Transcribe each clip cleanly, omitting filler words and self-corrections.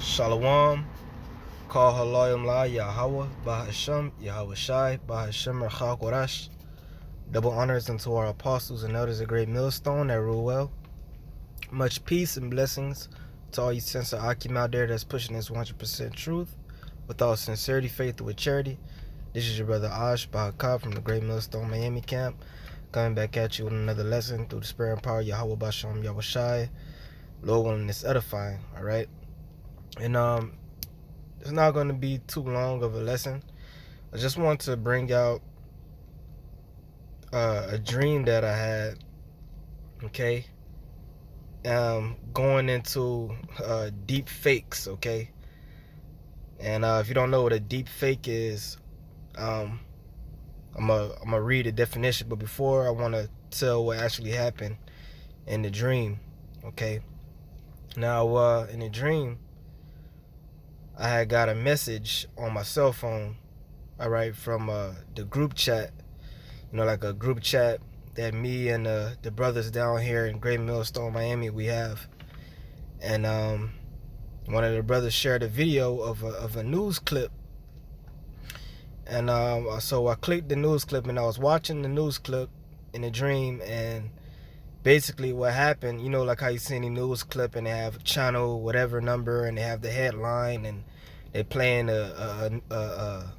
Shalom, Kal Halayim La Yahweh, Bahashem, Yahweh Shai, Bahashem Rachal Korash. Double honors unto our apostles and elders, a great millstone that rule well. Much peace and blessings to all you sensor Akim out there that's pushing this 100% truth with all sincerity, faith, with charity. This is your brother Ash Bahakab from the Great Millstone Miami camp, coming back at you with another lesson through the spirit and power of Yahweh Bashem, Yahweh Shai. Lord willing, it's edifying, alright? And it's not going to be too long of a lesson. I just want to bring out a dream that I had, okay? Going into deep fakes, okay? And if you don't know what a deep fake is, I'm gonna read the definition. But before, I want to tell what actually happened in the dream, okay? Now, in the dream, I had got a message on my cell phone, all right, from the group chat, you know, like a group chat that me and the brothers down here in Great Millstone, Miami, we have. And one of the brothers shared a video of a news clip. And so I clicked the news clip, and I was watching the news clip in a dream. And basically what happened, you know, like how you see any news clip and they have a channel, whatever number, and they have the headline, and they're playing a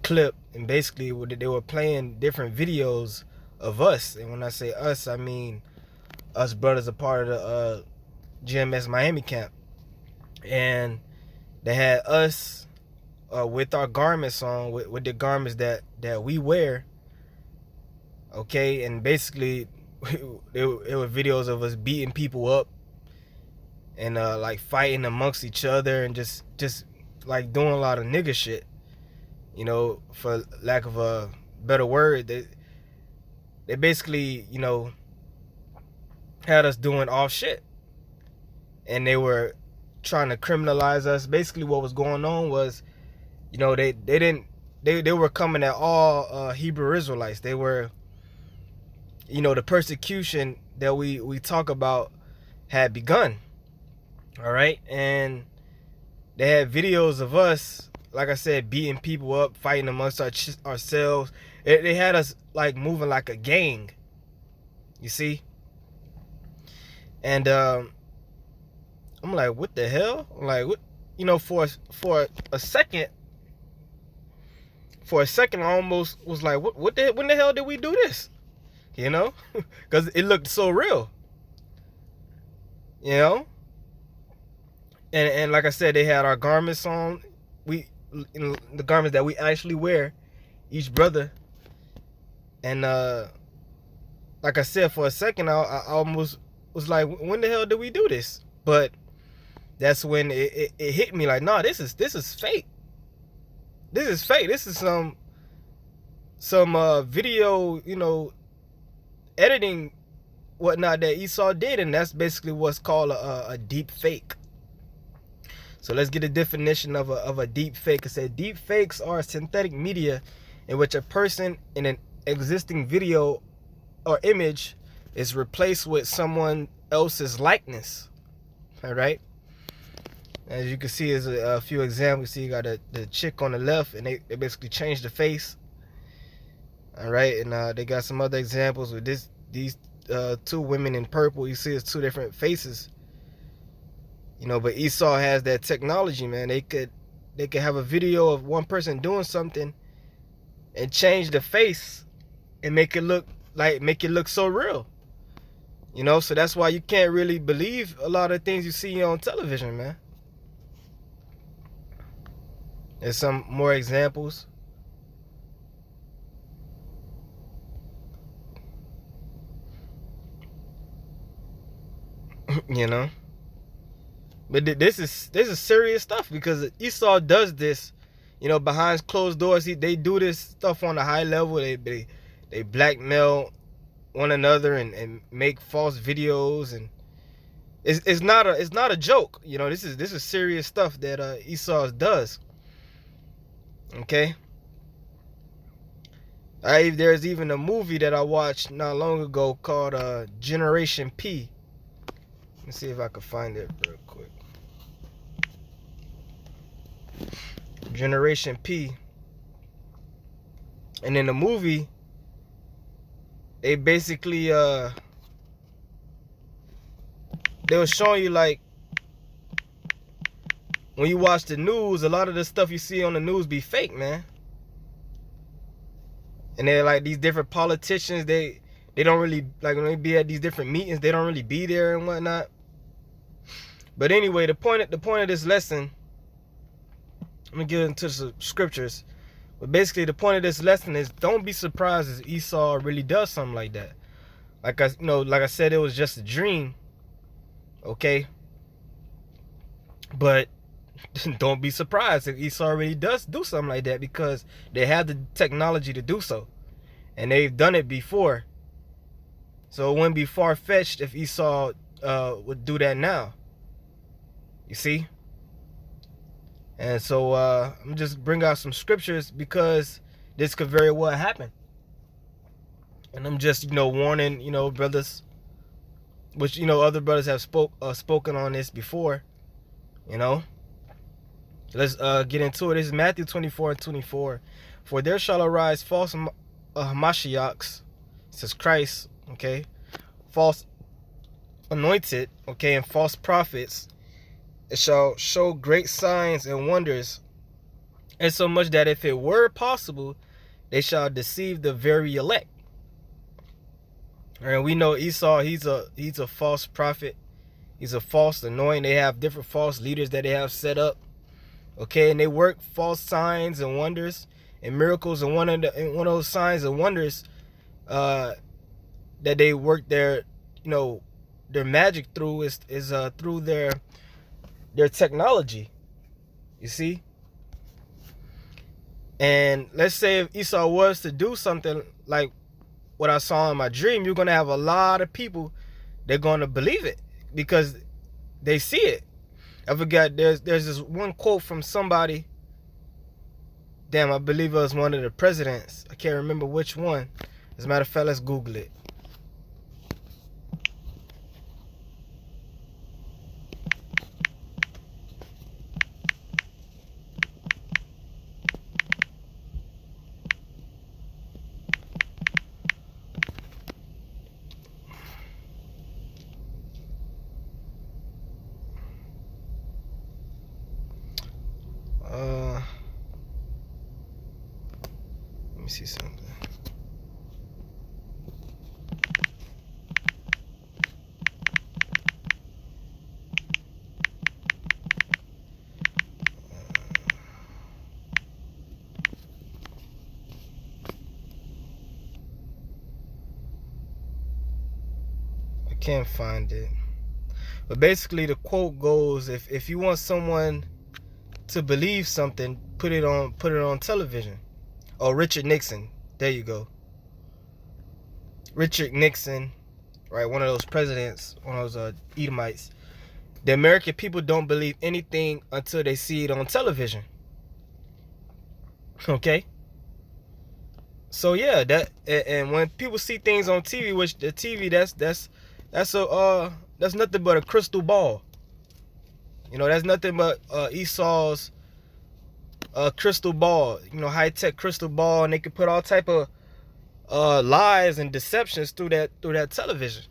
clip, and basically they were playing different videos of us. And when I say us, I mean us brothers, a part of the GMS Miami camp. And they had us with our garments on, with the garments that we wear, okay? And basically it were videos of us beating people up and like fighting amongst each other and just like doing a lot of nigga shit, you know, for lack of a better word. They basically, you know, had us doing all shit, and they were trying to criminalize us. Basically what was going on was, you know, they were coming at all Hebrew Israelites. They were, you know, the persecution that we talk about had begun, all right? And they had videos of us, like I said, beating people up, fighting amongst ourselves. They had us like moving like a gang, you see? And I'm like, what the hell? I'm like, what? You know, for a second, I almost was like, when the hell did we do this? You know, because it looked so real, you know. And like I said, they had our garments on. The garments that we actually wear, each brother. And like I said, for a second, I almost was like, when the hell did we do this? But that's when it hit me like, nah, this is fake. This is fake. This is some video, you know, editing whatnot that Esau did, and that's basically what's called a deep fake. So let's get a definition of a deep fake. It said deep fakes are synthetic media in which a person in an existing video or image is replaced with someone else's likeness. All right. As you can see, there's a few examples. See, you got the chick on the left, and they basically changed the face. All right, and they got some other examples with these two women in purple. You see, it's two different faces. You know, but Esau has that technology, man. They could have a video of one person doing something and change the face and make it look so real. You know, so that's why you can't really believe a lot of things you see on television, man. There's some more examples. You know, but this is serious stuff, because Esau does this, you know, behind closed doors. They do this stuff on a high level. They blackmail one another and make false videos, and it's not a joke. You know, this is serious stuff that Esau does. Okay. There's even a movie that I watched not long ago called Generation P. Let me see if I can find it real quick. Generation P. And in the movie, they basically they were showing you, like, when you watch the news, a lot of the stuff you see on the news be fake, man. And they're like, these different politicians, they don't really, like, when they be at these different meetings, they don't really be there and whatnot. But anyway, the point of this lesson, let me get into the scriptures. But basically, the point of this lesson is, don't be surprised if Esau really does something like that. Like I said, it was just a dream. Okay. But don't be surprised if Esau really does do something like that, because they have the technology to do so. And they've done it before. So it wouldn't be far-fetched if Esau would do that now. You see? And so I'm just bring out some scriptures, because this could very well happen. And I'm just, warning, brothers, which, other brothers have spoken on this before, Let's get into it. This is Matthew 24:24. For there shall arise false Mashiachs, says Christ, okay, false anointed, okay, and false prophets. It shall show great signs and wonders, insomuch that if it were possible, they shall deceive the very elect. And we know Esau, he's a false prophet. He's a false anointing. They have different false leaders that they have set up. Okay, and they work false signs and wonders and miracles. And one of those signs and wonders that they work their magic through is through their technology. You see? And let's say if Esau was to do something like what I saw in my dream, you're gonna have a lot of people, they're gonna believe it because they see it. I forgot, there's this one quote from somebody. Damn, I believe it was one of the presidents. I can't remember which one. As a matter of fact, let's Google it. Let me see something. I can't find it. But basically the quote goes, if you want someone to believe something, put it on television. Oh, Richard Nixon. There you go. Richard Nixon, right? One of those presidents, one of those Edomites. The American people don't believe anything until they see it on television. Okay? So yeah, and when people see things on TV, which the TV that's nothing but a crystal ball. That's nothing but Esau's crystal ball, high-tech crystal ball, and they could put all type of lies and deceptions through that television.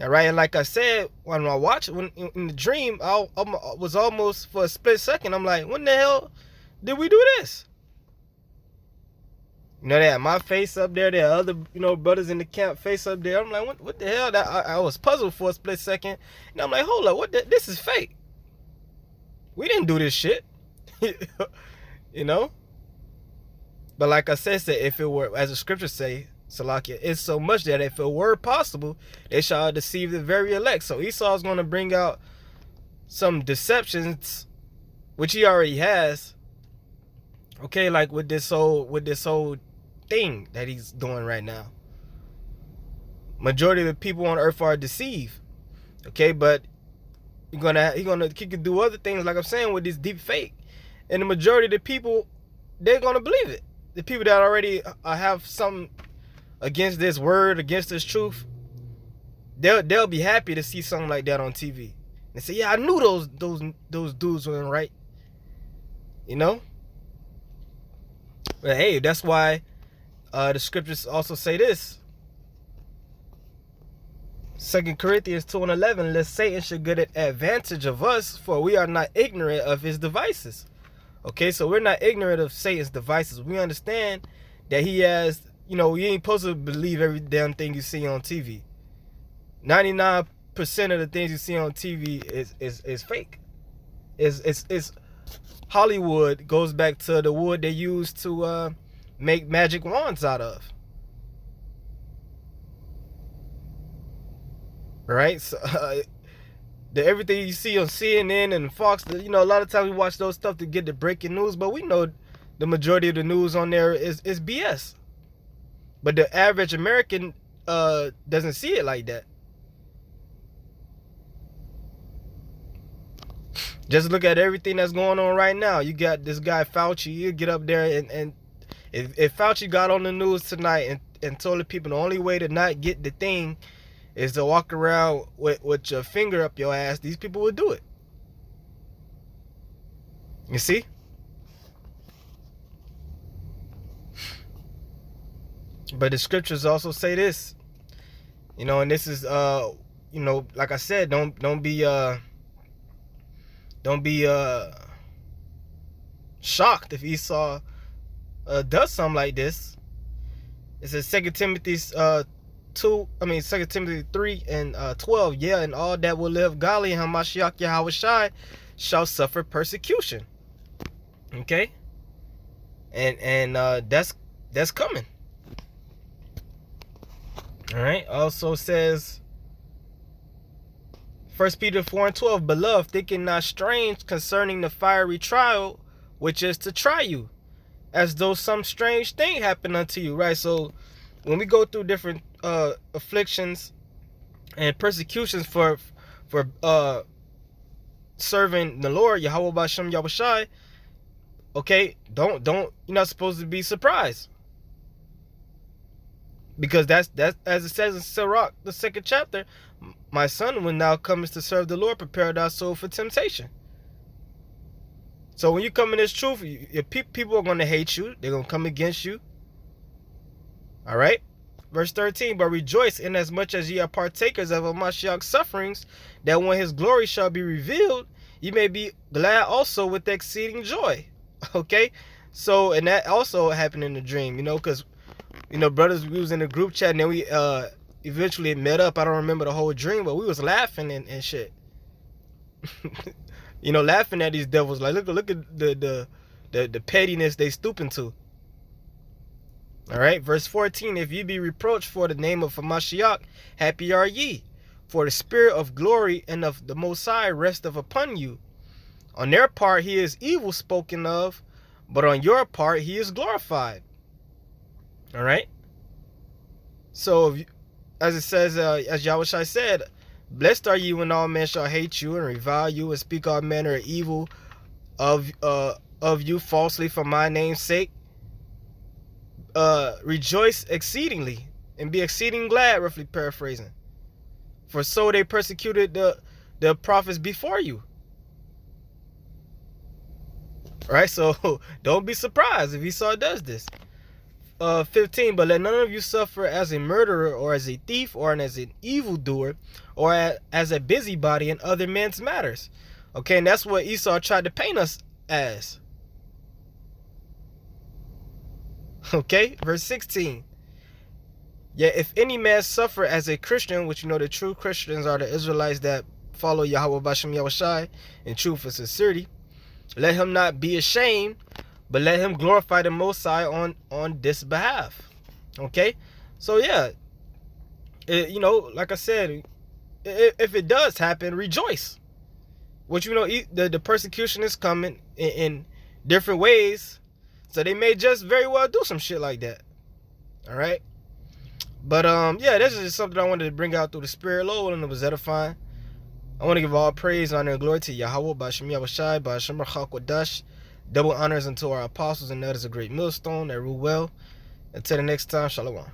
All right, and like I said, when I watched it, in the dream, I was almost, for a split second, I'm like, when the hell did we do this? They had my face up there. There are other, brothers in the camp face up there. I'm like, what the hell? I was puzzled for a split second, and I'm like, hold up, this is fake. We didn't do this shit. But like I said, if it were, as the scriptures say, Salakia, it's so much that if it were possible, they shall deceive the very elect. So Esau's going to bring out some deceptions, which he already has. Okay, like with this whole thing that he's doing right now. Majority of the people on earth are deceived. Okay, but he could do other things, like I'm saying, with this deep fake. And the majority of the people, they're going to believe it. The people that already have something against this word, against this truth, they'll be happy to see something like that on TV. And say, yeah, I knew those dudes weren't right. You know? But hey, that's why the scriptures also say this. 2 Corinthians 2:11, lest Satan should get an advantage of us, for we are not ignorant of his devices. Okay, so we're not ignorant of Satan's devices. We understand that he has, you ain't supposed to believe every damn thing you see on TV. 99% of the things you see on TV is fake. It's Hollywood. Goes back to the wood they used to make magic wands out of. Right? So, everything you see on CNN and Fox, a lot of times we watch those stuff to get the breaking news, but we know the majority of the news on there is BS. But the average American doesn't see it like that. Just look at everything that's going on right now. You got this guy Fauci. You get up there and if Fauci got on the news tonight and told the people the only way to not get the thing is to walk around with your finger up your ass, these people would do it. You see? But the scriptures also say this, and this is like I said, don't be shocked if Esau does something like this. It says 2 Timothy 3 and 12. Yeah, and all that will live godly in Hamashiach Yahushai shall suffer persecution. Okay, and that's coming. All right. Also says 1 Peter 4:12, beloved, thinking not strange concerning the fiery trial which is to try you, as though some strange thing happened unto you. Right. So when we go through different afflictions and persecutions for serving the Lord, Yahweh Bashem Yahushai, okay, don't you're not supposed to be surprised. Because that's as it says in Sirach, the 2nd chapter, my son, when thou comest to serve the Lord, prepare thy soul for temptation. So when you come in this truth, people are going to hate you. They're going to come against you. All right. Verse 13, but rejoice inasmuch as ye are partakers of Mashiach's sufferings, that when his glory shall be revealed, ye may be glad also with exceeding joy. Okay. So, and that also happened in the dream, because brothers, we was in a group chat and then we eventually met up. I don't remember the whole dream, but we was laughing and shit. Laughing at these devils. Like, look at the pettiness they stooping to. All right, verse 14. If ye be reproached for the name of Hamashiach, happy are ye, for the spirit of glory and of the Most High resteth upon you. On their part he is evil spoken of, but on your part he is glorified. All right. So, as it says, as Yahushua said, blessed are ye when all men shall hate you and revile you and speak all manner of evil of you falsely for my name's sake. Rejoice exceedingly and be exceeding glad, roughly paraphrasing. For so they persecuted the prophets before you. All right. So don't be surprised if Esau does this. 15, but let none of you suffer as a murderer or as a thief or as an evildoer or as a busybody in other men's matters. Okay, and that's what Esau tried to paint us as. Okay, verse 16. Yet if any man suffer as a Christian, which the true Christians are the Israelites that follow Yahweh Bashem Yahushai in truth and sincerity, let him not be ashamed, but let him glorify the Most High on this behalf. Okay? So, yeah. Like I said, if it does happen, rejoice. Which, the persecution is coming in different ways. So they may just very well do some shit like that. All right? But, yeah, this is just something I wanted to bring out through the Spirit, Lord, and it was edifying. I want to give all praise, honor, and glory to Yahweh, Bashem Yahushai, Bashem Rachak. Double honors unto our apostles, and that is a great millstone that rule well. Until the next time, shalom.